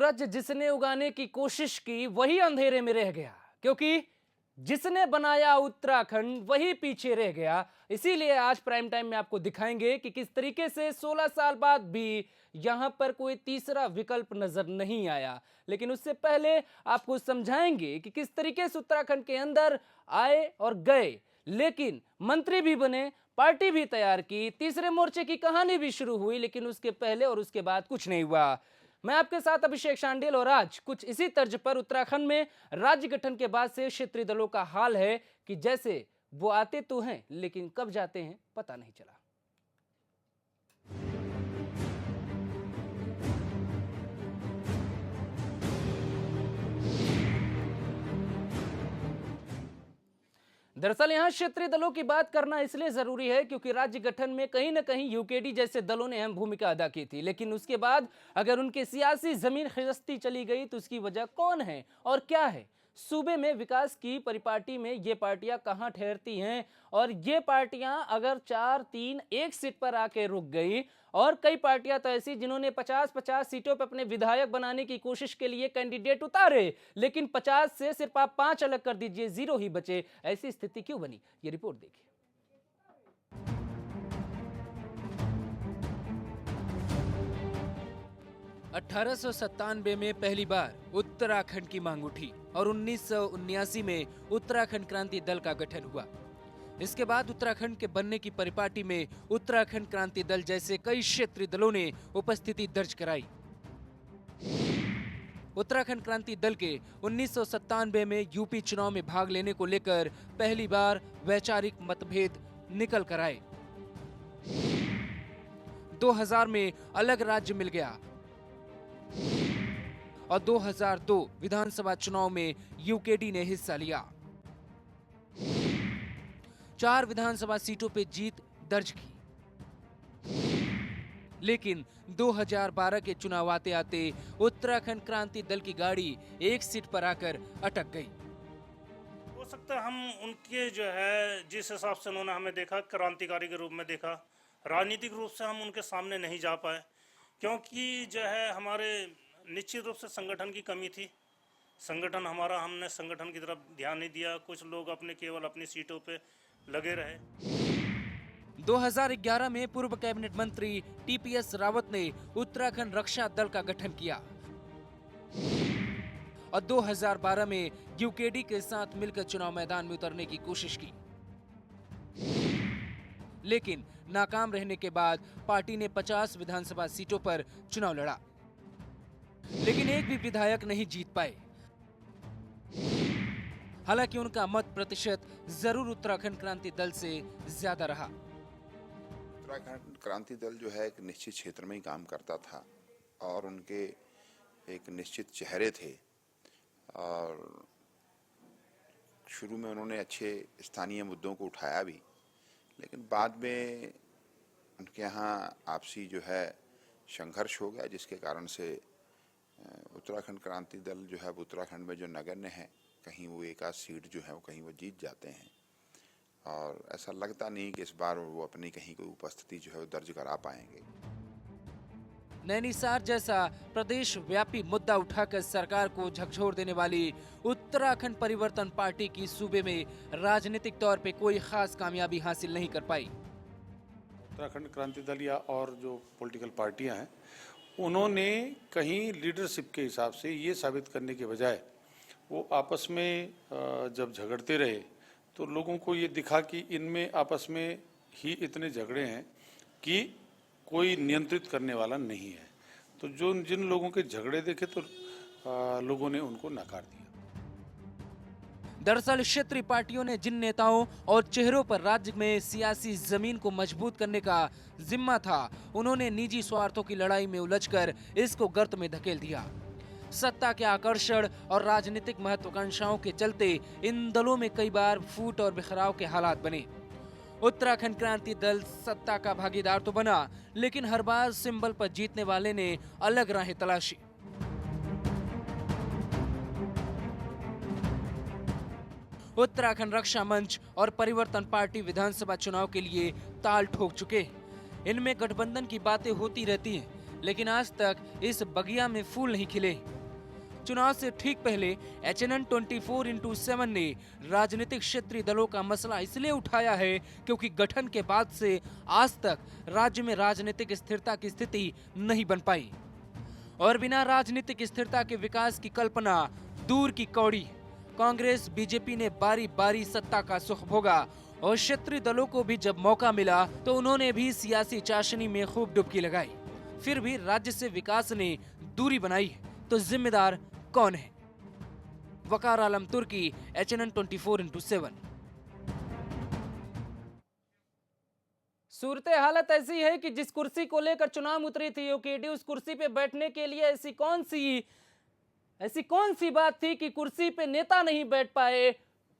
सूरज जिसने उगाने की कोशिश की वही अंधेरे में रह गया, क्योंकि जिसने बनाया उत्तराखंड वही पीछे रह गया। इसीलिए आज प्राइम टाइम में आपको दिखाएंगे कि किस तरीके से 16 साल बाद भी यहां पर कोई तीसरा विकल्प नजर नहीं आया। लेकिन उससे पहले आपको समझाएंगे कि किस तरीके से उत्तराखंड के अंदर आए और गए, लेकिन मंत्री भी बने, पार्टी भी तैयार की, तीसरे मोर्चे की कहानी भी शुरू हुई, लेकिन उसके पहले और उसके बाद कुछ नहीं हुआ। मैं आपके साथ अभिषेक शांडिल और आज कुछ इसी तर्ज पर उत्तराखंड में राज्य गठन के बाद से क्षेत्रीय दलों का हाल है कि जैसे वो आते तो हैं लेकिन कब जाते हैं पता नहीं चला। दरअसल यहां क्षेत्रीय दलों की बात करना इसलिए जरूरी है क्योंकि राज्य गठन में कहीं ना कहीं यूकेडी जैसे दलों ने अहम भूमिका अदा की थी, लेकिन उसके बाद अगर उनकी सियासी जमीन खिसकती चली गई तो उसकी वजह कौन है और क्या है। सूबे में विकास की परिपाटी में ये पार्टियां कहां ठहरती हैं, और ये पार्टियां अगर 4-3-1 सीट पर आके रुक गई, और कई पार्टियां तो ऐसी जिन्होंने 50-50 सीटों पर अपने विधायक बनाने की कोशिश के लिए कैंडिडेट उतारे, लेकिन 50 से सिर्फ आप 5 अलग कर दीजिए, 0 ही बचे। ऐसी स्थिति क्यों बनी, ये रिपोर्ट देखिए। 1897 में पहली बार उत्तराखंड की मांग उठी और 1979 में उत्तराखंड क्रांति दल का गठन हुआ। इसके बाद उत्तराखंड के बनने की परिपाटी में उत्तराखंड क्रांति दल जैसे कई क्षेत्रीय दलों ने उपस्थिति दर्ज कराई। उत्तराखंड क्रांति दल के 1997 में यूपी चुनाव में भाग लेने को लेकर पहली बार वैचारिक मतभेद निकल कर आए। 2000 में अलग राज्य मिल गया और 2002 विधानसभा चुनाव में यूकेडी ने हिस्सा लिया। 4 विधानसभा सीटों पे जीत दर्ज की, लेकिन 2012 के चुनाव आते आते उत्तराखंड क्रांति दल की गाड़ी एक सीट पर आकर अटक गई। हो सकता है हम उनके जो है जिस हिसाब से उन्होंने हमें देखा, क्रांतिकारी के रूप में देखा, राजनीतिक रूप से हम उनके सामने नहीं जा पाए, क्योंकि जो है हमारे निश्चित रूप से संगठन की कमी थी। संगठन हमारा, हमने संगठन की तरफ ध्यान नहीं दिया। कुछ लोग केवल अपनी सीटों पे लगे रहे। 2011 में पूर्व कैबिनेट मंत्री टीपीएस रावत ने उत्तराखंड रक्षा दल का गठन किया और 2012 में यूकेडी के साथ मिलकर चुनाव मैदान में उतरने की कोशिश की, लेकिन नाकाम रहने के बाद पार्टी ने 50 विधानसभा सीटों पर चुनाव लड़ा, लेकिन एक भी विधायक नहीं जीत पाए। हालांकि उनका मत प्रतिशत जरूर उत्तराखंड क्रांति दल से ज्यादा रहा। उत्तराखंड क्रांति दल जो है एक निश्चित क्षेत्र में ही काम करता था और उनके एक निश्चित चेहरे थे, और शुरू में उन्होंने अच्छे स्थानीय मुद्दों को उठाया भी, लेकिन बाद में उनके यहाँ आपसी जो है संघर्ष हो गया, जिसके कारण से उत्तराखंड क्रांति दल जो है उत्तराखंड में जो नगण्य है, कहीं वो एक आध सीट जो है वो कहीं वो जीत जाते हैं, और ऐसा लगता नहीं कि इस बार वो अपनी कहीं कोई उपस्थिति जो है वो दर्ज करा पाएंगे। नैनीसार जैसा प्रदेश व्यापी मुद्दा उठाकर सरकार को झकझोर देने वाली उत्तराखंड परिवर्तन पार्टी की सूबे में राजनीतिक तौर पे कोई खास कामयाबी हासिल नहीं कर पाई। उत्तराखंड क्रांति दल या और जो पॉलिटिकल पार्टियां हैं, उन्होंने कहीं लीडरशिप के हिसाब से ये साबित करने के बजाय वो आपस में जब झगड़ते रहे तो लोगों को ये दिखा कि इनमें आपस में ही इतने झगड़े हैं कि कोई नियंत्रित करने वाला नहीं है। तो जो जिन लोगों के झगड़े देखे तो लोगों ने उनको नकार दिया। दरअसल क्षेत्रीय पार्टियों ने जिन नेताओं और चेहरों पर राज्य में सियासी जमीन को मजबूत करने का जिम्मा था, उन्होंने निजी स्वार्थों की लड़ाई में उलझकर इसको गर्त में धकेल दिया। सत्ता के आकर्षण और राजनीतिक महत्वाकांक्षाओं के चलते इन दलों में कई बार फूट और बिखराव के हालात बने। उत्तराखंड क्रांति दल सत्ता का भागीदार तो बना, लेकिन हर बार सिंबल पर जीतने वाले ने अलग राहें तलाशी। उत्तराखंड रक्षा मंच और परिवर्तन पार्टी विधानसभा चुनाव के लिए ताल ठोक चुके हैं। इनमें गठबंधन की बातें होती रहती हैं, लेकिन आज तक इस बगिया में फूल नहीं खिले। चुनाव से ठीक पहले HNN 24x7 ने राजनीतिक क्षेत्रीय दलों का मसला इसलिए उठाया है क्योंकि गठन के बाद से आज तक राज्य में राजनीतिक स्थिरता की स्थिति नहीं बन पाई और बिना राजनीतिक स्थिरता के विकास की कल्पना दूर की कौड़ी। कांग्रेस बीजेपी ने बारी बारी सत्ता का सुख भोगा और क्षेत्रीय दलों को भी जब मौका मिला तो उन्होंने भी सियासी चाशनी में खूब डुबकी लगाई। फिर भी राज्य से विकास ने दूरी बनाई तो जिम्मेदार कौन है? वकार आलम तुर्की, HNN 24x7। सूरत हालत ऐसी है कि जिस कुर्सी को लेकर चुनाव उतरी थी यूकेडी, उस कुर्सी पे बैठने के लिए ऐसी कौन सी बात थी कि कुर्सी पे नेता नहीं बैठ पाए?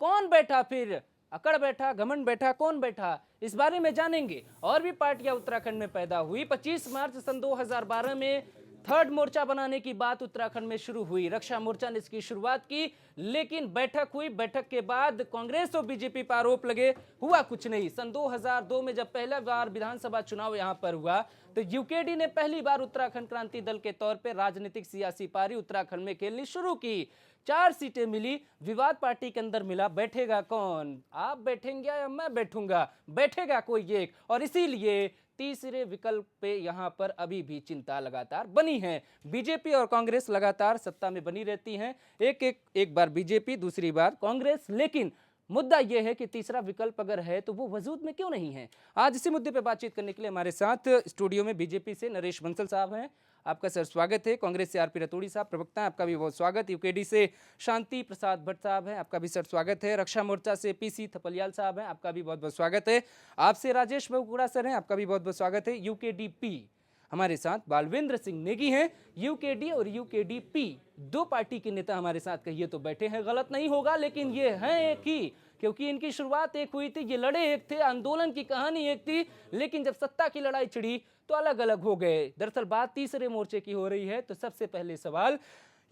कौन बैठा फिर? अकड़ बैठा, घमंड बैठा, कौन बैठा? इस बारे में जानेंगे। और भी पार्टियां उत्तराखंड में पैदा हुई। 25 मार्च सन 2012 में थर्ड मोर्चा बनाने की बात उत्तराखंड में शुरू हुई। रक्षा मोर्चा ने इसकी शुरुआत की, लेकिन बैठक हुई। बैठक के बाद कांग्रेस और बीजेपी पर आरोप लगे, हुआ कुछ नहीं। सन 2002 में जब पहला बार विधानसभा चुनाव यहां पर हुआ तो यूकेडी ने पहली बार उत्तराखंड क्रांति दल के तौर पर राजनीतिक सियासी पारी उत्तराखंड में खेलनी शुरू की। 4 सीटें मिली। विवाद पार्टी के अंदर मिला। बैठेगा कौन? आप बैठेंगे या मैं बैठूंगा? बैठेगा कोई एक। और इसीलिए तीसरे विकल्प पे यहां पर अभी भी चिंता लगातार बनी है। बीजेपी और कांग्रेस लगातार सत्ता में बनी रहती हैं, एक बार बीजेपी, दूसरी बार कांग्रेस। लेकिन मुद्दा यह है कि तीसरा विकल्प अगर है तो वो वजूद में क्यों नहीं है? आज इसी मुद्दे पे बातचीत करने के लिए हमारे साथ स्टूडियो में बीजेपी से नरेश बंसल साहब हैं। आपका सर स्वागत है। कांग्रेस से आरपी रतूड़ी साहब प्रवक्ता हैं, आपका भी बहुत स्वागत। यूकेडी से शांति प्रसाद भट्ट साहब हैं, आपका भी सर स्वागत है। रक्षा मोर्चा से पीसी थपलियाल साहब हैं, आपका भी बहुत बहुत स्वागत है। आपसे राजेश बहुगुणा सर हैं, आपका भी बहुत बहुत स्वागत है। यूकेडीपी हमारे साथ बालवेंद्र सिंह नेगी हैं। यूकेडी और यूकेडीपी दो पार्टी के नेता हमारे साथ कहिए तो बैठे हैं, गलत नहीं होगा, लेकिन ये हैं एक ही, क्योंकि इनकी शुरुआत एक हुई थी, ये लड़े एक थे, आंदोलन की कहानी एक थी, लेकिन जब सत्ता की लड़ाई छिड़ी तो अलग अलग हो गए। दरअसल बात तीसरे मोर्चे की हो रही है। तो सबसे पहले सवाल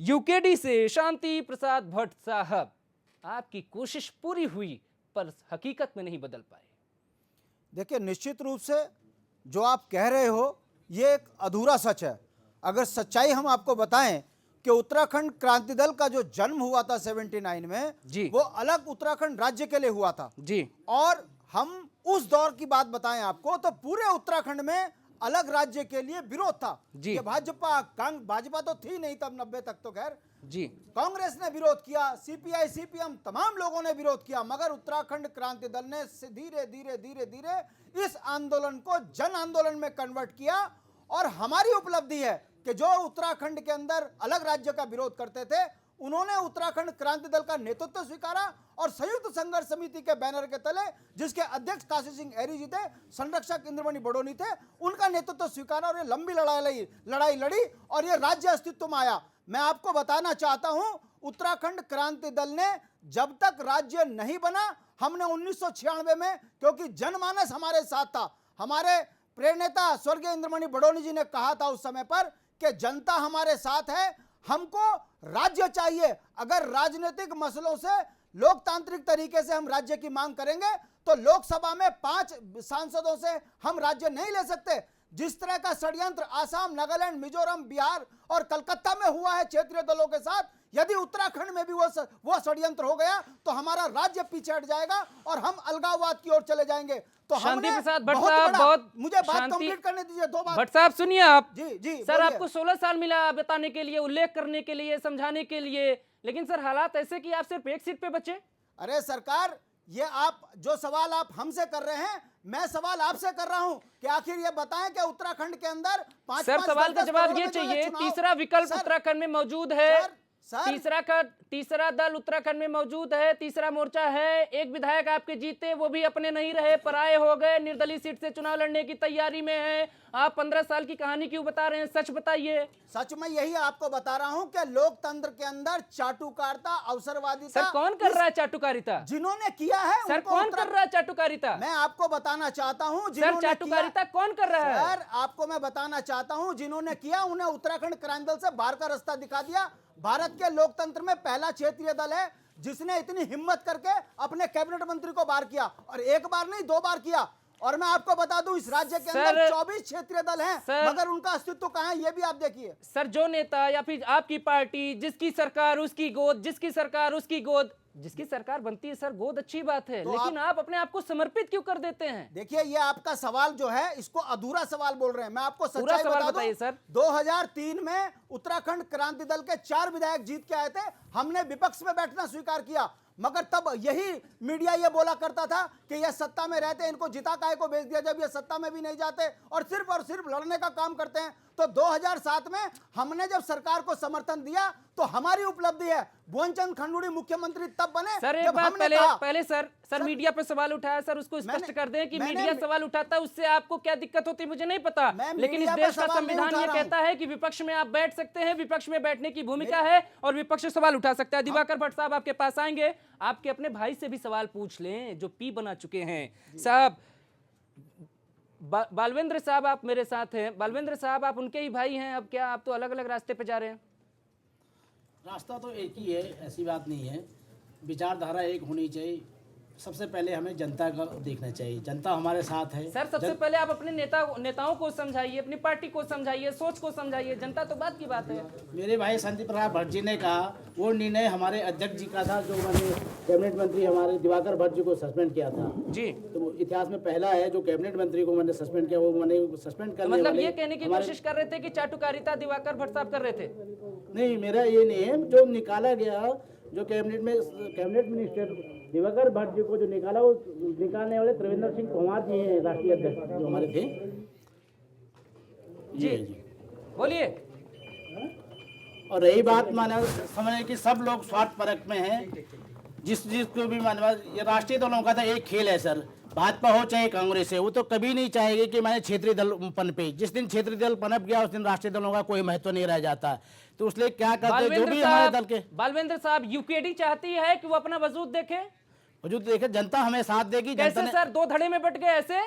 यूकेडी से शांति प्रसाद भट्ट साहब, आपकी कोशिश पूरी हुई पर हकीकत में नहीं बदल पाए। देखिए, निश्चित रूप से जो आप कह रहे हो ये एक अधूरा सच है। अगर सच्चाई हम आपको बताएं कि उत्तराखंड क्रांति दल का जो जन्म हुआ था 79 में जी, वो अलग उत्तराखंड राज्य के लिए हुआ था जी। और हम उस दौर की बात बताएं आपको तो पूरे उत्तराखंड में अलग राज्य के लिए विरोध था जी। ये भाजपा तो थी नहीं तब 90 तक तो खैर जी, कांग्रेस ने विरोध किया, सीपीआई सीपीएम तमाम लोगों ने विरोध किया, मगर उत्तराखंड क्रांति दल ने धीरे धीरे धीरे धीरे इस आंदोलन को जन आंदोलन में कन्वर्ट किया। और हमारी उपलब्धि है कि जो उत्तराखंड के अंदर अलग राज्य का विरोध करते थे उन्होंने उत्तराखंड क्रांति दल का नेतृत्व स्वीकारा और संयुक्त संघर्ष समिति के बैनर के तले, जिसके अध्यक्ष काशी सिंह एरी जी थे, संरक्षक इंद्रमणि बडोनी थे, उनका नेतृत्व स्वीकारा और ये लंबी लड़ाई लड़ी और ये राज्य अस्तित्व में आया। मैं आपको बताना चाहता हूं, उत्तराखंड क्रांति दल ने जब तक राज्य नहीं बना, हमने 1996 में, क्योंकि जनमानस हमारे साथ था, हमारे प्रेरणेता स्वर्गीय इंद्रमणि बडोनी जी ने कहा था उस समय पर कि जनता हमारे साथ है, हमको राज्य चाहिए। अगर राजनीतिक मसलों से लोकतांत्रिक तरीके से हम राज्य की मांग करेंगे तो लोकसभा में 5 सांसदों से हम राज्य नहीं ले सकते। जिस तरह का षड्यंत्र आसाम, नागालैंड, मिजोरम, बिहार और कलकत्ता में हुआ है क्षेत्रीय दलों के साथ, यदि उत्तराखंड में भी वो षड्यंत्र हो गया तो हमारा राज्य पीछे हट जाएगा और हम अलगाववाद की ओर चले जाएंगे। तो शांति प्रसाद भट्ट बहुत साहब, बहुत मुझे बात कंप्लीट करने दीजिए, 2 बात। भट्ट साहब सुनिए आप। जी जी सर, बोलिए। आपको 16 साल मिला बताने के लिए, उल्लेख करने के लिए, समझाने के लिए, लेकिन सर हालात ऐसे कि आप सिर्फ एक सीट पे बचे। अरे सरकार, ये आप जो सवाल आप हमसे कर रहे हैं, मैं सवाल आपसे कर रहा हूं कि आखिर ये बताएं कि उत्तराखंड के अंदर 5 सर, सवाल का जवाब ये चाहिए, तीसरा विकल्प उत्तराखंड में मौजूद है, तीसरा दल उत्तराखंड में मौजूद है, तीसरा मोर्चा है, एक विधायक आपके जीते, वो भी अपने नहीं रहे, पराये हो गए, निर्दलीय सीट से चुनाव लड़ने की तैयारी में है। आप 15 साल की कहानी क्यों बता रहे हैं? सच बताइए। सच में यही आपको बता रहा हूं कि लोकतंत्र के अंदर चाटुकारिता, अवसरवादिता। सर, कौन कर रहा है चाटुकारिता? जिन्होंने किया है सर, कौन कर रहा है चाटुकारिता? मैं आपको बताना चाहता हूं, सर, चाटुकारिता कौन कर रहा है? सर, आपको मैं बताना चाहता हूं, जिन्होंने किया उन्हें उत्तराखंड क्रांति दल से बाहर का रास्ता दिखा दिया। भारत के लोकतंत्र में पहला क्षेत्रीय दल है जिसने इतनी हिम्मत करके अपने कैबिनेट मंत्री को बाहर किया, और एक बार नहीं 2 बार किया। और मैं आपको बता दूं, इस राज्य के अंदर सर, 24 क्षेत्रीय दल हैं, सर, मगर उनका अस्तित्व कहाँ है ये भी आप देखिए। सर जो नेता या फिर आपकी पार्टी, जिसकी सरकार उसकी गोद, जिसकी सरकार उसकी गोद, जिसकी सरकार बनती है सर, गोद अच्छी बात है, तो लेकिन आप अपने आप को समर्पित क्यों कर देते हैं? देखिए, ये आपका सवाल जो है इसको अधूरा सवाल बोल रहे हैं। मैं आपको पूरा सच्चाई सवाल बता बताइए दूं, सर। 2003 में उत्तराखंड क्रांति दल के 4 विधायक जीत के आए थे। हमने विपक्ष में बैठना स्वीकार किया, मगर तब यही मीडिया ये बोला करता था कि ये सत्ता में रहते, इनको जिता काय को भेज दिया, जब ये सत्ता में भी नहीं जाते और सिर्फ लड़ने का काम करते हैं। तो 2007 में हमने जब सरकार को समर्थन दिया तो हमारी उपलब्धि है। भुवनचंद खंडूड़ी मुख्यमंत्री तब बने सर एक जब बात हमने कहा। सर मीडिया पे सवाल उठाया सर, उसको स्पष्ट कर दें कि मीडिया सवाल उठाता है, उससे आपको क्या दिक्कत होती है मुझे नहीं पता, लेकिन इस मीडिया पे देश का सवाल नहीं संविधान उठा ये रहा हूं। कहता है कि विपक्ष में आप बैठ सकते हैं, विपक्ष में बैठने की भूमिका है और विपक्ष सवाल उठा सकता है। दिवाकर भट्ट साहब आपके पास आएंगे, आपके अपने भाई से भी सवाल पूछ लें जो पी बना चुके हैं। साहब बालवेंद्र साहब आप मेरे साथ हैं। बालवेंद्र साहब आप उनके ही भाई हैं, अब क्या आप तो अलग अलग रास्ते पे जा रहे हैं? रास्ता तो एक ही है, ऐसी बात नहीं है। विचारधारा एक होनी चाहिए। सबसे पहले हमें जनता का देखना चाहिए, जनता हमारे साथ है। सर सबसे पहले आप अपने नेताओं को समझाइए, अपनी पार्टी को समझाइए, सोच को समझाइए, जनता तो बात की बात है। मेरे भाई संदीप प्रसाद भट्ट जी ने कहा, वो निर्णय हमारे अध्यक्ष जी का था, जो मैंने कैबिनेट मंत्री हमारे दिवाकर भट्ट जी को सस्पेंड किया था जी। तो इतिहास में पहला है जो कैबिनेट मंत्री को मैंने सस्पेंड किया, वो मैंने सस्पेंड तो करने मतलब वाले ये कहने की कोशिश कर रहे थे कि चाटुकारिता दिवाकर भट्ट साहब कर रहे थे? नहीं, मेरा ये नहीं है। जो निकाला गया, जो कैबिनेट मिनिस्टर दिवाकर भट्ट जी को जो निकाला, वो निकालने वाले त्रिवेंद्र सिंह तोमर जी हैं, राष्ट्रीय अध्यक्ष जो हमारे थे। जी बोलिए। और रही बात माने समझे कि सब लोग स्वार्थपरक में हैं, जिसको भी माने, ये राष्ट्रीय दलों का तो एक खेल है सर, भाजपा हो चाहे कांग्रेस है, वो तो कभी नहीं चाहेगी कि मैंने क्षेत्रीय दल पनपे। जिस दिन क्षेत्रीय दल पनप गया उस दिन राष्ट्रीय दलों का कोई महत्व नहीं रह जाता। तो इसलिए क्या करते हैं, जो भी हमारे दल के बालवेंद्र साहब, यूकेडी चाहती है कि वो अपना वजूद देखे, वजूद देखे, जनता हमें साथ देगी। कैसे सर दो धड़े में बट गए ऐसे?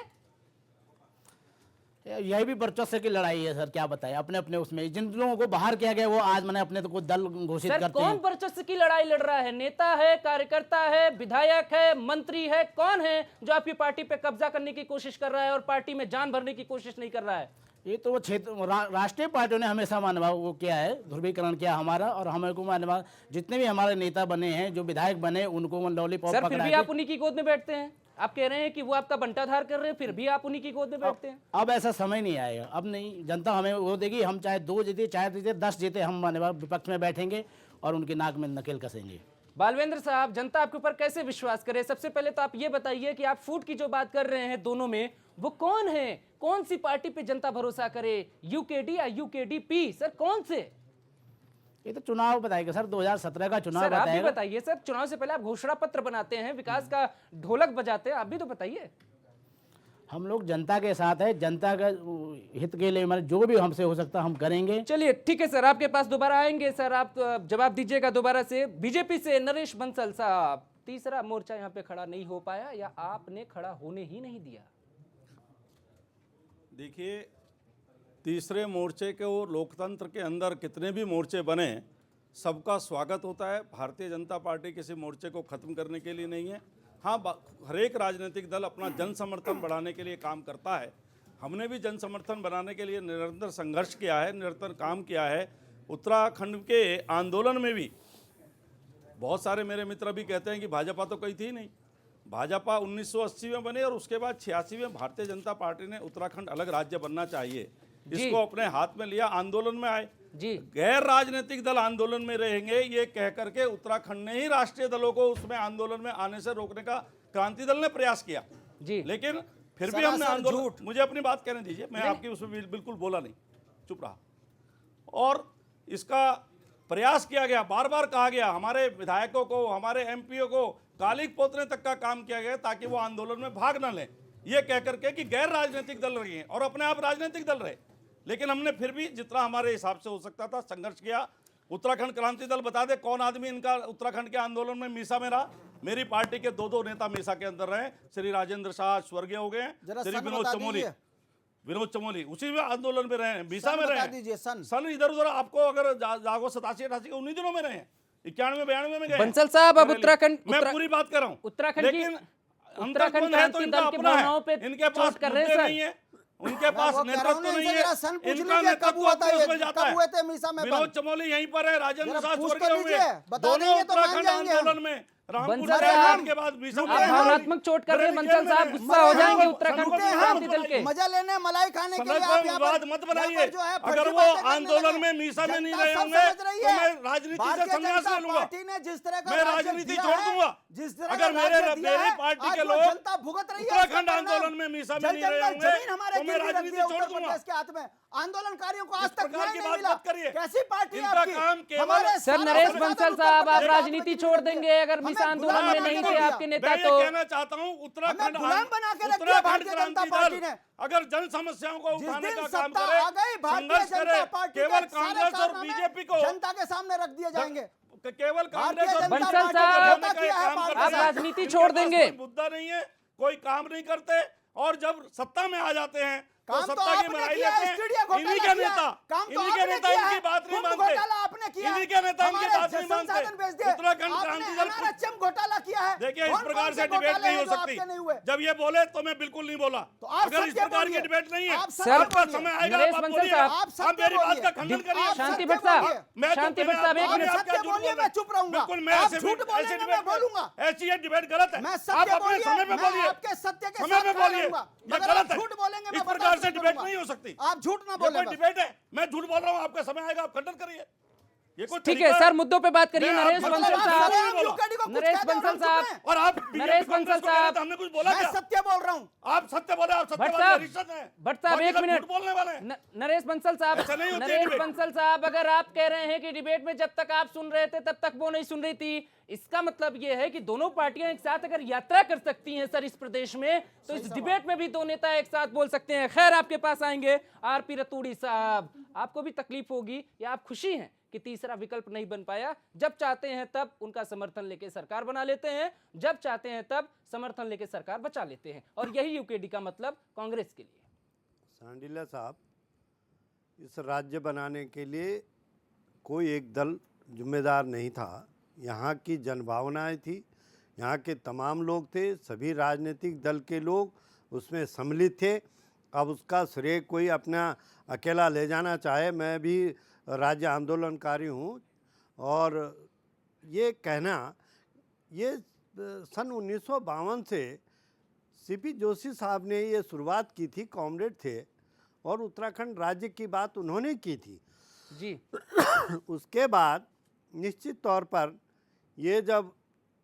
यही भी वर्चस्व की लड़ाई है सर, क्या बताएं। अपने अपने उसमें जिन लोगों को बाहर किया गया वो आज मैंने अपने को दल घोषित सर करते कौन हैं। वर्चस्व की लड़ाई लड़ रहा है? नेता है, कार्यकर्ता है, विधायक है, मंत्री है, कौन है जो आपकी पार्टी पे कब्जा करने की कोशिश कर रहा है और पार्टी में जान भरने की कोशिश नहीं कर रहा है? ये तो वो क्षेत्र राष्ट्रीय पार्टियों ने हमेशा मानवा वो किया है, ध्रुवीकरण किया हमारा, और हमें को मानवा जितने भी हमारे नेता बने हैं, जो विधायक बने, उनको लॉलीपॉप सर फिर पकड़ा भी के- आप उन्हीं की गोद में बैठते हैं। आप कह रहे हैं कि वो आपका बंटाधार कर रहे हैं, फिर भी आप उन्हीं की गोद में बैठते हैं। अब ऐसा समय नहीं आएगा, अब नहीं। जनता हमें वो देगी, हम चाहे 2 जीते, चाहे 10 जीते, हम मानवा विपक्ष में बैठेंगे और उनकी नाक में नकेल कसेंगे। बालवेंद्र साहब, जनता आपके ऊपर कैसे विश्वास करे? सबसे पहले तो आप ये बताइए कि आप फूट की जो बात कर रहे हैं दोनों में, वो कौन है? कौन सी पार्टी पे जनता भरोसा करे, यूकेडी या यूकेडीपी? सर कौन से? ये तो चुनाव बताएगा सर, 2017 का चुनाव सर आप भी बताएगा। बताइए सर, चुनाव से पहले आप घोषणा पत्र बनाते हैं, विकास का ढोलक बजाते हैं, आप भी तो बताइए। हम लोग जनता के साथ है, जनता का हित के लिए जो भी हमसे हो सकता हम करेंगे। चलिए ठीक है सर, आपके पास दोबारा आएंगे सर, आप जवाब दीजिएगा दोबारा से। बीजेपी से नरेश बंसल साहब, तीसरा मोर्चा यहाँ पे खड़ा नहीं हो पाया या आपने खड़ा होने ही नहीं दिया? देखिए, तीसरे मोर्चे के वो लोकतंत्र के अंदर कितने भी मोर्चे बने, सबका स्वागत होता है। भारतीय जनता पार्टी किसी मोर्चे को ख़त्म करने के लिए नहीं है। हाँ, हर एक राजनीतिक दल अपना जन समर्थन बढ़ाने के लिए काम करता है। हमने भी जन समर्थन बनाने के लिए निरंतर संघर्ष किया है, निरंतर काम किया है। उत्तराखंड के आंदोलन में भी बहुत सारे मेरे मित्र भी कहते हैं कि भाजपा तो कोई थी नहीं। भाजपा 1980 में बने और उसके बाद 86 में भारतीय जनता पार्टी ने उत्तराखंड अलग राज्य बनना चाहिए, इसको अपने हाथ में लिया, आंदोलन में आए जी। गैर राजनीतिक दल आंदोलन में रहेंगे ये कह करके उत्तराखंड ने ही राष्ट्रीय दलों को उसमें आंदोलन में आने से रोकने का क्रांति दल ने प्रयास किया जी। लेकिन फिर भी हमने आंदोलन, मुझे अपनी बात कहने दीजिए, मैं आपकी उसमें बिल्कुल बोला नहीं, चुप रहा। और इसका प्रयास किया गया, बार बार कहा गया, हमारे विधायकों को, हमारे एमपीओ को कालिक पोतने तक का काम किया गया ताकि वो आंदोलन में भाग न लें, ये कह करके कि गैर राजनीतिक दल रहे हैं और अपने आप राजनीतिक दल रहे। लेकिन हमने फिर भी जितना हमारे हिसाब से हो सकता था संघर्ष किया। उत्तराखंड क्रांति दल, बता दे कौन आदमी इनका उत्तराखंड के आंदोलन में मीसा में रहा? मेरी पार्टी के 2 नेता मीसा के अंदर रहे। श्री राजेंद्र शाह स्वर्गीय हो गए, श्री विनोद चमोली उसी में आंदोलन में रहे हैं, मीसा में रहे हैं। सन इधर उधर आपको अगर जागो 87-88 के 19 दिनों में रहे हैं, 91-92 में गए। बंसल साहब, अब उत्तराखंड, मैं पूरी बात कर रहा हूं। उत्तराखंड लेकिन उत्तराखंड कौन है तो क्रांति इनका दल के अपना भावनाओं पे है। इनके पास चोट कर रहे हैं मुद्दे सर। नहीं है, उनके पास वो कह रहा हूं नेतृत्व ना, नहीं इनसे है, जरा सन पूछ इनका लीजिए, कब नेतृत्व हुआ था ये, उसमें जाता कब है। हुए थे मीसा में विनोद बंद? चमोली यहीं पर है, राजेंद्र जरा साहब पूछ स्वर्गीय तो हुए लीजिए, बता दोनों देंगे तो मान उत्तराखंड जाएंगे हम। आंदोलन में रामपुर बंसल कांड साहब, के बाद मीसा आप में भावनात्मक चोट कर रहे हैं बंसल साहब, गुस्सा हो जाएंगे उत्तराखंड क्रांति दल के। मजा लेने मलाई खाने के सनक लिए को आप यहाँ विवाद पर- मत यहाँ बनाइए। पर जो है अगर फर्जी वो बातें करने आंदोलन लगे। में मीसा में नहीं जनता रहे सब होंगे समझ रही तो है। मैं राजनीति से भारतीय संन्यास जनता ले लूंगा, पार्टी ने जिस तरह का मैं राज्य राजनीति दिया छोड़ है, दूंगा। जिस तरह अगर का मेरे राज्य दिया मेरी है, पार्टी आज के वो लोग जनता भुगत रही है इसका उत्तराखंड परिणाम। आंदोलन में मीसा में जल नहीं रहे जंगल होंगे जमीन हमारे तो मैं गिरवी रख राजनीति दिया छोड़ उत्तर दूंगा। प्रदेश के हाथ में। आंदोलनकारियों को आज इस तक प्रकार न्याय की नहीं बात मिला। मत करिए। कैसी पार्टी है इनका आपकी? काम केवल- हमारे सर सालों नरेश से बंसल ज्यादा साहब, आप उत्तर राजनीति प्रदेश छोड़ में देंगे अगर हमें मिस आंदोलन गुलाम में बना नहीं के थे रखा। आपके नेता मैं ये तो कहना चाहता हूँ उत्तराखंड गुलाम बना के रख दिया भारतीय जनता पार्टी ने। अगर जन समस्याओं को जिस उठाने दिन का काम सत्ता करे, आ गई, भारतीय संघर्ष जनता करे, पार्टी केवल के सारे कांग्रेस और कारनामे बीजेपी को जनता के सामने रख दिए जाएंगे। केवल कांग्रेस भारतीय और जनता बंसल पार्टी साहब, ने धोखा किया है काम पार्टी करते आप से। हैं। राजनीति इनके छोड़ पास देंगे। कोई मुद्दा नहीं है, कोई काम नहीं करते और जब सत्ता में आ जाते हैं तो काम तो सत्ता की आपने मनाई किया, लेते हैं। स्टूडियो घोटाला इन्हीं के किया, नेता काम तो इन्हीं के आपने नेता किया इनकी है, बात नहीं कुंभ मानते। घोटाला आपने किया है, इन्हीं के नेता इनकी हमारे बात नहीं मानते। संसाधन बेच दिए, उत्तराखंड आपने क्रांति दल NRHM घोटाला किया है। देखिए, इस कौन-कौन प्रकार से डिबेट घोटाले नहीं हैं हो जो सकती। आपके नहीं हुए? जब ये बोले तो मैं बिल्कुल नहीं बोला। तो आप अगर इस सत्य प्रकार की बोलिए। डिबेट नहीं है, आप सर, सत्य आपका बोलिए। समय आएगा, नरेश आप बंसल बोलिए, साहब, आप सत्य आप मेरी बात बोलिए। का खंडन करिए। आप शांति सत्य भट्ट साहब, बोलिए। मैं शांति तो- भट्ट साहब, एक आप मिनट। क्या सत्य झूठ बोलिए, बोल रहे मैं हैं? चुप रहूंगा। बिल्कुल, मैं आप ऐसे झूठ ऐसे बोलेंगे, डिबेट मैं बोलूंगा। ऐसी ये डिबेट गलत है। मैं आप सत्य अपने बोलिए, समय पे मैं बोलिए, आपके सत्य के समय साथ पे खड़ा बोलिए। रहूंगा। ये अगर आप गलत है। झूठ बोलेंगे, मैं इस प्रकार बर्दाश्त से नहीं डिबेट करूंगा। नहीं हो सकती। आप झूठ ना ये बोले कोई बस। डिबेट है, मैं झूठ बोल रहा हूँ, आपका समय आएगा, आप खंडन करिए। ये कोई ठीक तरीका है सर, मुद्दों पे बात करिए। मैं नरेश आप- बंसल मतलब आप साहब, सर हम यूकेडी को कुछ नरेश कहते हो, बंसल हम चुप साहब, हैं। और आप नरेश बंसल साहब, हमने कुछ बोला मैं क्या? सत्य बोल रहा हूँ। आप सत्य बोले, आप सत्य भट्ट वाले साहब, रिश्वत हैं। भट्ट साहब, बाकी एक सब मिनट। झूठ बोलने वाले हैं। नरेश बंसल साहब, ऐसा नहीं होती है नरेश डिबेट। बंसल साहब, अगर आप कह रहे हैं कि डिबेट में जब तक आप सुन रहे थे तब तक वो नहीं सुन रही थी, इसका मतलब ये है कि दोनों पार्टियां एक साथ अगर यात्रा कर सकती हैं सर इस प्रदेश में, तो इस डिबेट में भी दो नेता एक साथ बोल सकते हैं। खैर, आपके पास आएंगे आरपी रतूड़ी साहब, आपको भी तकलीफ होगी या आप खुशी हैं कि तीसरा विकल्प नहीं बन पाया? जब चाहते हैं तब उनका समर्थन लेके सरकार बना लेते हैं, जब चाहते हैं तब समर्थन लेके सरकार बचा लेते हैं, और यही यूकेडी का मतलब कांग्रेस के लिए। सांडिला साहब, इस राज्य बनाने के लिए कोई एक दल जिम्मेदार नहीं था। यहाँ की जनभावनाएं थी, यहाँ के तमाम लोग थे, सभी राजनीतिक दल के लोग उसमें सम्मिलित थे। अब उसका श्रेय कोई अपना अकेला ले जाना चाहे, मैं भी राज्य आंदोलनकारी हूँ, और ये कहना, ये सन 1952 से सीपी जोशी साहब ने ये शुरुआत की थी, कॉमरेड थे, और उत्तराखंड राज्य की बात उन्होंने की थी जी। उसके बाद निश्चित तौर पर ये जब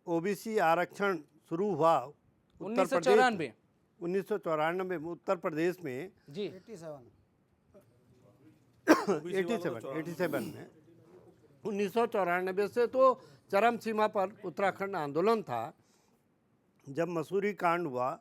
ओबीसी आरक्षण शुरू हुआ उत्तर प्रदेश 1994 1994 में उत्तर प्रदेश में जी 87 में 1994 से तो चरम सीमा पर उत्तराखंड आंदोलन था। जब मसूरी कांड हुआ,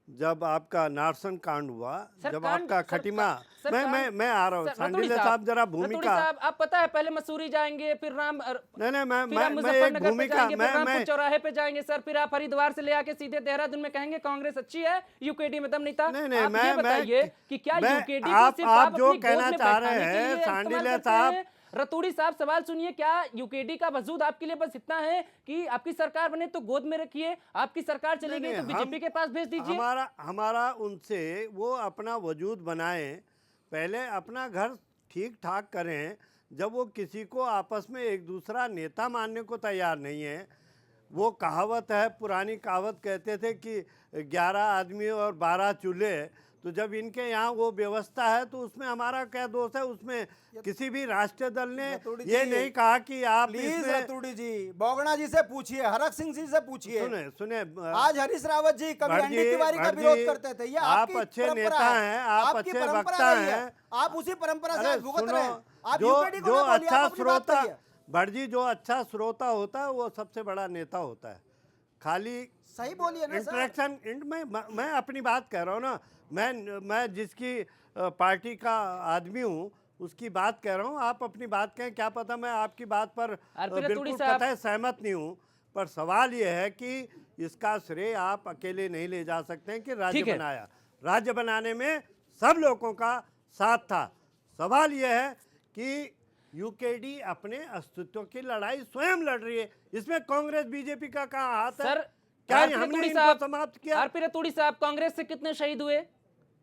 जब आपका नारसन कांड हुआ, सर, जब कांड- आपका सर, खटीमा, सर, मैं कांड- मैं मैं आ रहा हूँ। सर, रतूड़ी सांडिल्य साहब जरा रतूड़ी भूमिका, साहब, आप पता है पहले मसूरी जाएंगे, फिर राम नहीं फिर आप मैं एक मुजफ्फरनगर पे भूमिका, जाएंगे, फिर मैं रामपुर चौराहे पे जाएंगे सर, फिर आप हरिद्वार से ले आके सीधे देहरादून में कहेंगे कांग्रेस अच्छी है, यूकेडी में दम नहीं था। नहीं, आप ये बताइए कि क्या मैं- यूकेडी आप- को सिर्फ आप आप जो अपनी गोद कहना में चाह बैठाने रहे के हैं, लिए इस्तेमाल सांडिल्य करते साहब, हैं? रतूड़ी साहब, सवाल सुनिए, क्या यूकेडी का वजूद आपके लिए बस इतना है कि आपकी सरकार बने तो गोद में रखिए, आपकी सरकार चलेगी तो बीजेपी के पास भेज दीजिए? हमारा उनसे वो अपना वजूद बनाएं, पहले अपना घर ठीक ठाक करें। जब वो किसी को आपस में एक दूसरा नेता मानने को तैयार नहीं है, वो कहावत है, पुरानी कहावत कहते थे कि 11 आदमी और 12 चूल्हे, तो जब इनके यहाँ वो व्यवस्था है तो उसमें हमारा क्या दोष है? उसमें किसी भी राष्ट्रीय दल ने ये नहीं कहा कि आप प्लीज इसमें- रतूड़ी जी, बोगड़ा जी से पूछिए, हरक सिंह जी से पूछिए। सुने आज हरीश रावत जी कभी भट्ट एनडी तिवारी का भट्ट विरोध जी, करते थे। ये आप आपकी अच्छे परंपरा नेता है, हैं, आप आपकी अच्छे परंपरा वक्ता रही है। हैं। आप उसी परंपरा से अरे आज भुगत रहे हैं। आप जो यूकेडी को जो ना बोलिए, अच्छा आप अपनी बात श्रोता, कहिए। भट्ट जी, जो अच्छा श्रोता होता है वो सबसे बड़ा नेता होता है। खाली सही बोलिए ना सर। इंटरेक्शन मैं अपनी बात कह रहा हूँ ना, मैं जिसकी पार्टी का आदमी हूँ उसकी बात कह रहा हूँ। आप अपनी बात कहें, क्या पता मैं आपकी बात पर बिल्कुल कतई सहमत नहीं हूँ, पर सवाल ये है कि इसका श्रेय आप अकेले नहीं ले जा सकते हैं कि राज्य बनाया। राज्य बनाने में सब लोगों का साथ था। सवाल यह है कि यूकेडी अपने अस्तित्व की लड़ाई स्वयं लड़ रही है, इसमें कांग्रेस बीजेपी का कहाँ हाथ है? सर, क्या आरपी हमने रतूड़ी इनको साहब, समाप्त किया? आरपी रतूड़ी साहब, कांग्रेस से कितने शहीद हुए?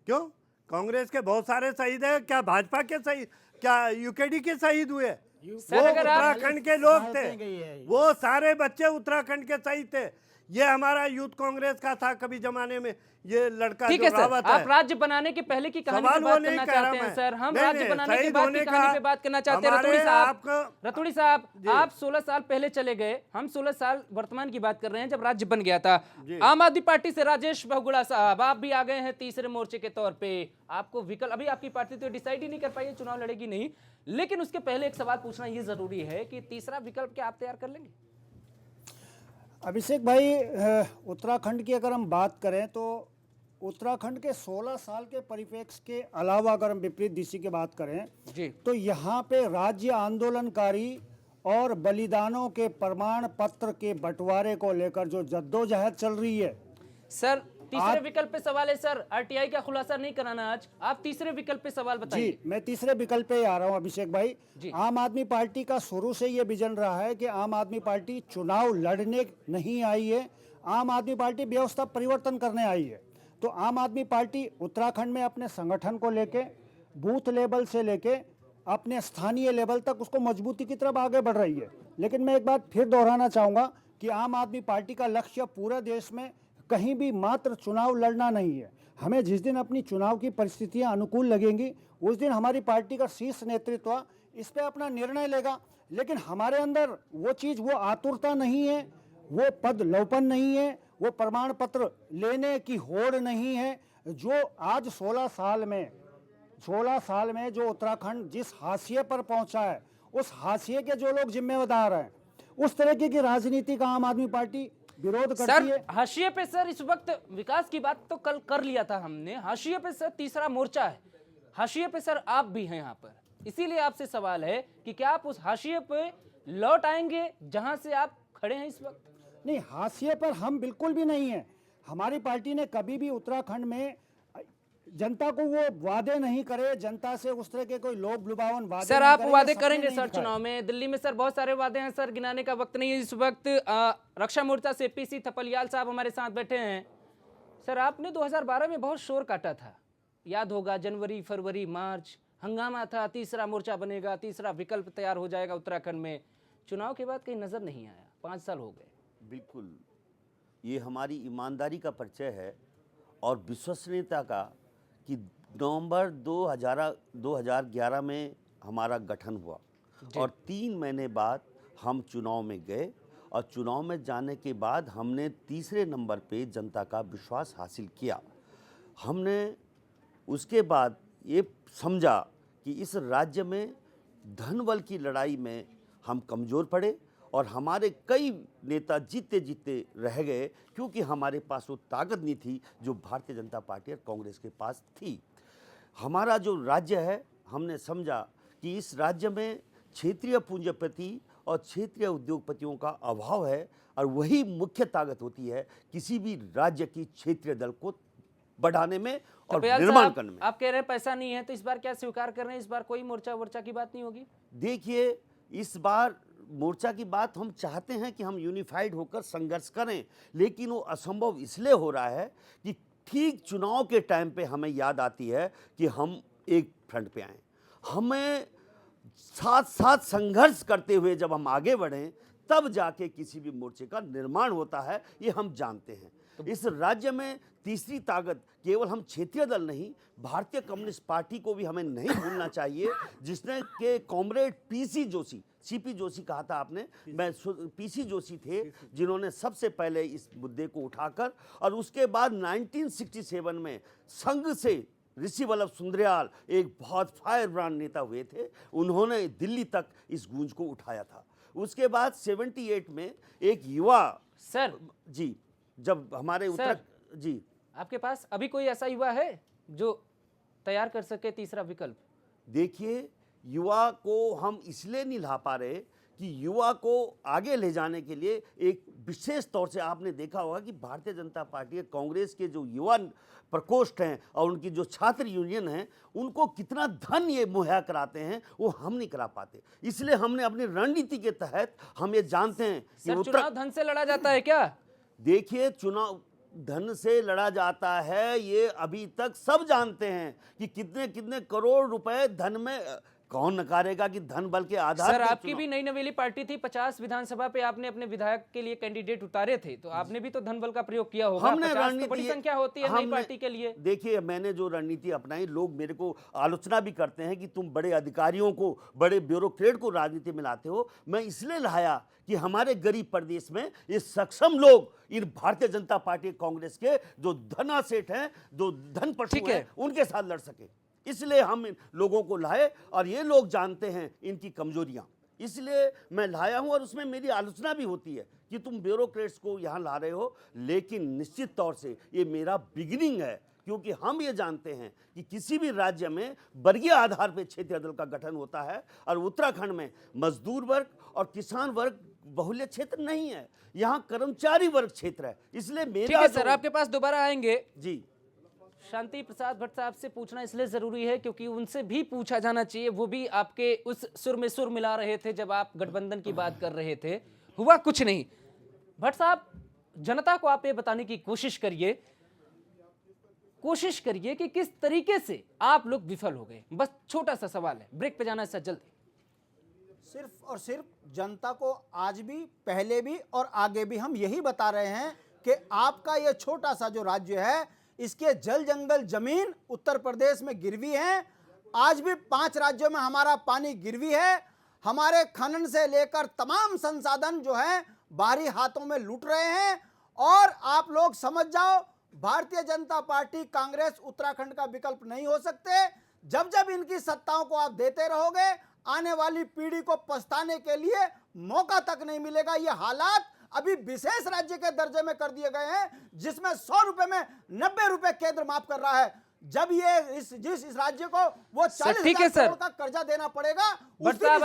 क्यों? कांग्रेस के बहुत सारे शहीद हैं। क्या भाजपा के शहीद, क्या यूकेडी के शहीद हुए? सर, वो अगर आप- उत्तराखंड के लोग थे, गई है। वो सारे बच्चे उत्तराखंड के शहीद थे। ये हमारा यूथ कांग्रेस का था कभी जमाने में, ये लड़का ठीक जो है सर, रावत आप है। राज्य बनाने के पहले की कहानी सवाल पे वो बात नहीं करना कह रहा चाहते हैं मैं। सर, हम नहीं, राज्य नहीं, बनाने के शहीद बाद होने की का कहानी पे बात करना चाहते हैं। हमारे रतूड़ी साहब, आप 16 साल पहले चले गए, हम 16 साल वर्तमान की बात कर रहे हैं जब राज्य बन गया था। आम आदमी पार्टी से राजेश बहुगुणा साहब, आप भी आ गए हैं तीसरे मोर्चे के तौर पे। आपको विकल्प, अभी आपकी पार्टी तो डिसाइड ही नहीं कर पाई है चुनाव लड़ेगी नहीं, लेकिन उसके पहले एक सवाल पूछना ये जरूरी है कि तीसरा विकल्प क्या आप तैयार कर लेंगे? अभिषेक भाई, उत्तराखंड की अगर हम बात करें तो उत्तराखंड के 16 साल के परिप्रेक्ष्य के अलावा अगर हम विपरीत दिशा की बात करें जी, तो यहाँ पे राज्य आंदोलनकारी और बलिदानों के प्रमाण पत्र के बंटवारे को लेकर जो जद्दोजहद चल रही है। सर तीसरे विकल्प पे सवाल है सर, आरटीआई का खुलासा नहीं कराना आज, आप तीसरे विकल्प पे सवाल बताइए। जी, मैं तीसरे विकल्प पे आ रहा हूँ अभिषेक भाई। जी। आम आदमी पार्टी का शुरू से ये विजन रहा है कि आम आदमी पार्टी चुनाव लड़ने नहीं आई है, आम आदमी पार्टी व्यवस्था परिवर्तन करने आई है। तो आम आदमी पार्टी उत्तराखंड में अपने संगठन को लेके बूथ लेवल से लेके अपने स्थानीय लेवल तक उसको मजबूती की तरफ आगे बढ़ रही है। लेकिन मैं एक बात फिर दोहराना चाहूँगा कि आम आदमी पार्टी का लक्ष्य पूरे देश में कहीं भी मात्र चुनाव लड़ना नहीं है। हमें जिस दिन अपनी चुनाव की परिस्थितियां अनुकूल लगेंगी उस दिन हमारी पार्टी का शीर्ष नेतृत्व इस पे अपना निर्णय लेगा। लेकिन हमारे अंदर वो चीज़, वो आतुरता नहीं है, वो पद लोपन नहीं है, वो प्रमाण पत्र लेने की होड़ नहीं है। जो आज 16 साल में जो उत्तराखंड जिस हाशिए पर पहुंचा है, उस हाशिए के जो लोग जिम्मेदार हैं, उस तरीके की राजनीति का आम आदमी पार्टी विरोध करती सर है। हाशिए पे सर इस वक्त विकास की बात तो कल कर लिया था हमने, हाशिए पे सर तीसरा मोर्चा है, हाशिए पे सर आप भी हैं यहाँ पर, इसीलिए आपसे सवाल है कि क्या आप उस हाशिए पे लौट आएंगे जहां से आप खड़े हैं इस वक्त? नहीं, हाशिए पर हम बिल्कुल भी नहीं है। हमारी पार्टी ने कभी भी उत्तराखंड में जनता को वो वादे नहीं करे, जनता से उस तरह के कोई लोभ लुभावन वादे सर नहीं आप करे, वादे सपने करेंगे नहीं सर दिखाए। चुनाव में? दिल्ली में सर बहुत सारे वादे हैं सर, गिनाने का वक्त नहीं है इस वक्त। रक्षा मोर्चा से पीसी थपलियाल साहब हमारे साथ बैठे हैं। सर आपने 2012 में बहुत शोर काटा था, याद होगा, जनवरी फरवरी मार्च हंगामा था, तीसरा मोर्चा बनेगा, तीसरा विकल्प तैयार हो जाएगा उत्तराखंड में। चुनाव के बाद कहीं नजर नहीं आया, 5 साल हो गए। बिल्कुल, ये हमारी ईमानदारी का परिचय है और विश्वसनीयता का कि नवंबर 2011 में हमारा गठन हुआ और 3 महीने बाद हम चुनाव में गए और चुनाव में जाने के बाद हमने तीसरे नंबर पे जनता का विश्वास हासिल किया। हमने उसके बाद ये समझा कि इस राज्य में धनबल की लड़ाई में हम कमज़ोर पड़े और हमारे कई नेता जीते जीते रह गए क्योंकि हमारे पास वो ताकत नहीं थी जो भारतीय जनता पार्टी और कांग्रेस के पास थी। हमारा जो राज्य है, हमने समझा कि इस राज्य में क्षेत्रीय पूंजीपति और क्षेत्रीय उद्योगपतियों का अभाव है और वही मुख्य ताकत होती है किसी भी राज्य की क्षेत्रीय दल को बढ़ाने में और थपलियाल निर्माण साहब, करने में। आप कह रहे हैं पैसा नहीं है, तो इस बार क्या स्वीकार कर रहे हैं, इस बार कोई मोर्चा वोर्चा की बात नहीं होगी? देखिए, इस बार मोर्चा की बात हम चाहते हैं कि हम यूनिफाइड होकर संघर्ष करें, लेकिन वो असंभव इसलिए हो रहा है कि ठीक चुनाव के टाइम पे हमें याद आती है कि हम एक फ्रंट पे आएं। हमें साथ साथ संघर्ष करते हुए जब हम आगे बढ़ें तब जाके किसी भी मोर्चे का निर्माण होता है, ये हम जानते हैं। इस राज्य में तीसरी ताकत केवल हम क्षेत्रीय दल नहीं, भारतीय कम्युनिस्ट पार्टी को भी हमें नहीं भूलना चाहिए, जिसने के comrade PC Joshi, CP Joshi कहा था आपने, मैं पीसी जोशी थे जिन्होंने सबसे पहले इस मुद्दे को उठाकर और उसके बाद 1967 में संघ से ऋषि वल्लभ सुंदरयाल एक बहुत फायर ब्रांड नेता हुए थे, उन्होंने दिल्ली तक इस गूंज को उठाया था। उसके बाद 78 में एक युवा सर जी, जब हमारे उत्तर जी, आपके पास अभी कोई ऐसा युवा है जो तैयार कर सके तीसरा विकल्प? देखिए, युवा को हम इसलिए नहीं ला पा रहे कि युवा को आगे ले जाने के लिए एक विशेष तौर से आपने देखा होगा कि भारतीय जनता पार्टी और कांग्रेस के जो युवा प्रकोष्ठ हैं और उनकी जो छात्र यूनियन हैं, उनको कितना धन ये मुहैया कराते हैं वो हम नहीं करा पाते। इसलिए हमने अपनी रणनीति के तहत हम ये जानते हैं कि सर चुनाव धन से लड़ा जाता है क्या? देखिए, चुनाव धन से लड़ा जाता है, ये अभी तक सब जानते हैं कि कितने कितने करोड़ रुपए धन में कौन नकारेगा कि धन बल के आधार सर पे आपकी चुनाव- भी नई नवेली पार्टी थी, 50 विधानसभा पे आपने अपने विधायक के लिए कैंडिडेट उतारे थे, तो आपने भी तो धन बल का प्रयोग किया होगा। हमने 50 तो रणनीति बड़ी संख्या होती है नई हमने- पार्टी के लिए। देखिए, मैंने जो रणनीति अपनाई, लोग मेरे को आलोचना भी करते हैं कि तुम बड़े अधिकारियों को, बड़े ब्यूरोक्रेट को राजनीति में लाते हो। मैं इसलिए लाया कि हमारे गरीब प्रदेश में ये सक्षम लोग, इन भारतीय जनता पार्टी कांग्रेस के जो धना सेठ हैं, जो धन पशु ठीक है। हैं, उनके साथ लड़ सके। इसलिए हम इन लोगों को लाए, और ये लोग जानते हैं इनकी कमजोरियां, इसलिए मैं लाया हूं। और उसमें मेरी आलोचना भी होती है कि तुम ब्यूरोक्रेट्स को यहां ला रहे हो, लेकिन निश्चित तौर से ये मेरा बिगिनिंग है, क्योंकि हम ये जानते हैं कि किसी भी राज्य में वर्गीय आधार पर क्षेत्रीय दल का गठन होता है, और उत्तराखंड में मजदूर वर्ग और किसान वर्ग बहुल्य क्षेत्र नहीं है, यहाँ कर्मचारी वर्ग क्षेत्र है। इसलिए ठीक मेरा है सर, जो- आपके पास दोबारा आएंगे। जी, शांति प्रसाद भट्ट साहब से पूछना इसलिए जरूरी है क्योंकि उनसे भी पूछा जाना चाहिए, वो भी आपके उस सुर में सुर मिला रहे थे जब आप गठबंधन की बात कर रहे थे। हुआ कुछ नहीं। भट्ट साहब, जनता को आप ये बताने की कोशिश करिए कि किस तरीके से आप लोग विफल हो गए। बस छोटा सा सवाल है, ब्रेक पे जाना है सर, जल्दी। सिर्फ और सिर्फ जनता को आज भी, पहले भी और आगे भी हम यही बता रहे हैं कि आपका ये छोटा सा जो राज्य है, इसके जल जंगल जमीन उत्तर प्रदेश में गिरवी है। आज भी 5 राज्यों में हमारा पानी गिरवी है। हमारे खनन से लेकर तमाम संसाधन जो है बाहरी हाथों में लूट रहे हैं। और आप लोग समझ जाओ, भारतीय जनता पार्टी, कांग्रेस उत्तराखंड का विकल्प नहीं हो सकते। जब जब इनकी सत्ताओं को आप देते रहोगे, आने वाली पीढ़ी को पछताने के लिए मौका तक नहीं मिलेगा। ये हालात अभी विशेष राज्य के दर्जे में कर दिए गए हैं, जिसमें 100 रुपए में 90 रुपए केंद्र माफ कर रहा है। जब ये इस राज्य को वो 40,000 करोड़ का कर्जा देना पड़ेगा। भट्ट साहब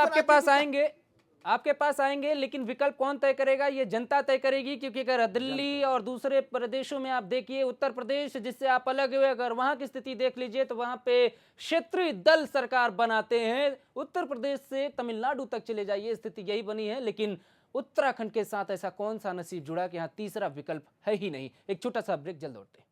आपके पास आएंगे, लेकिन विकल्प कौन तय करेगा? ये जनता तय करेगी, क्योंकि अगर दिल्ली और दूसरे प्रदेशों में आप देखिए, उत्तर प्रदेश जिससे आप अलग हुए, अगर वहां की स्थिति देख लीजिए तो वहां पे क्षेत्रीय दल सरकार बनाते हैं। उत्तर प्रदेश से तमिलनाडु तक चले जाइए, स्थिति यही बनी है। लेकिन उत्तराखंड के साथ ऐसा कौन सा नसीब जुड़ा कि यहाँ तीसरा विकल्प है ही नहीं। एक छोटा सा ब्रेक, जल्द लौटते हैं।